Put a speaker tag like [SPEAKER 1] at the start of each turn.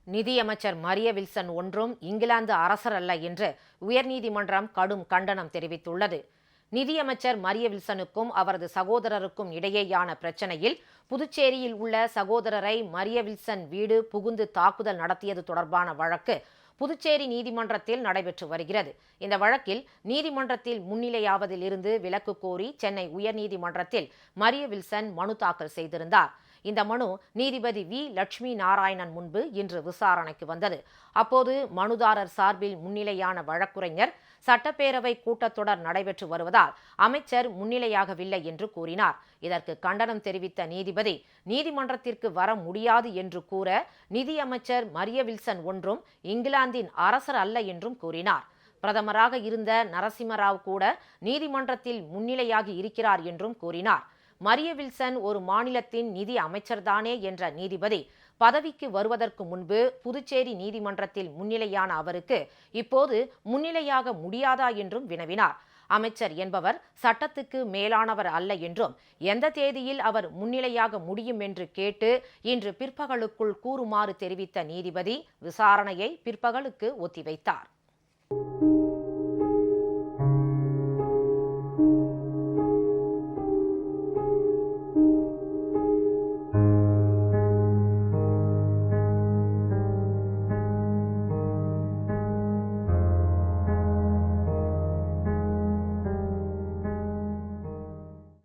[SPEAKER 1] நிதியமைச்சர் மரிய வில்சன் ஒன்றும் இங்கிலாந்து அரசர் அல்ல என்று உயர்நீதிமன்றம் கடும் கண்டனம் தெரிவித்துள்ளது. நிதியமைச்சர் மரிய வில்சனுக்கும் அவரது சகோதரருக்கும் இடையேயான பிரச்சனையில் புதுச்சேரியில் உள்ள சகோதரரை மரிய வில்சன் வீடு புகுந்து தாக்குதல் நடத்தியது தொடர்பான வழக்கு புதுச்சேரி நீதிமன்றத்தில் நடைபெற்று வருகிறது. இந்த வழக்கில் நீதிமன்றத்தில் முன்னிலையாவதில் இருந்து விலக்கு கோரி சென்னை உயர்நீதிமன்றத்தில் மரிய வில்சன் மனு தாக்கல் செய்திருந்தார். இந்த மனு நீதிபதி வி லட்சுமி நாராயணன் முன்பு இன்று விசாரணைக்கு வந்தது. அப்போது மனுதாரர் சார்பில் முன்னிலையான வழக்குரைஞர் சட்டப்பேரவை கூட்டத்தொடர் நடைபெற்று வருவதால் அமைச்சர் முன்னிலையாகவில்லை என்று கூறினார். இதற்கு கண்டனம் தெரிவித்த நீதிபதி நீதிமன்றத்திற்கு வர முடியாது என்று கூற, நிதியமைச்சர் மரிய வில்சன் ஒன்றும் இங்கிலாந்தின் அரசர் அல்ல என்றும் கூறினார். பிரதமராக இருந்த நரசிம்மராவ் கூட நீதிமன்றத்தில் முன்னிலையாகி இருக்கிறார் என்றும் கூறினார். மரிய வில்சன் ஒரு மாநிலத்தின் நிதி அமைச்சர்தானே என்ற நீதிபதி, பதவிக்கு வருவதற்கு முன்பு புதுச்சேரி நீதிமன்றத்தில் முன்னிலையான அவருக்கு இப்போது முன்னிலையாக முடியாதா என்றும் வினவினார். அமைச்சர் என்பவர் சட்டத்துக்கு மேலானவர் அல்ல என்றும் எந்த தேதியில் அவர் முன்னிலையாக முடியும் என்று கேட்டு இன்று பிற்பகலுக்குள் கூறுமாறு தெரிவித்த நீதிபதி விசாரணையை பிற்பகலுக்கு ஒத்திவைத்தார்.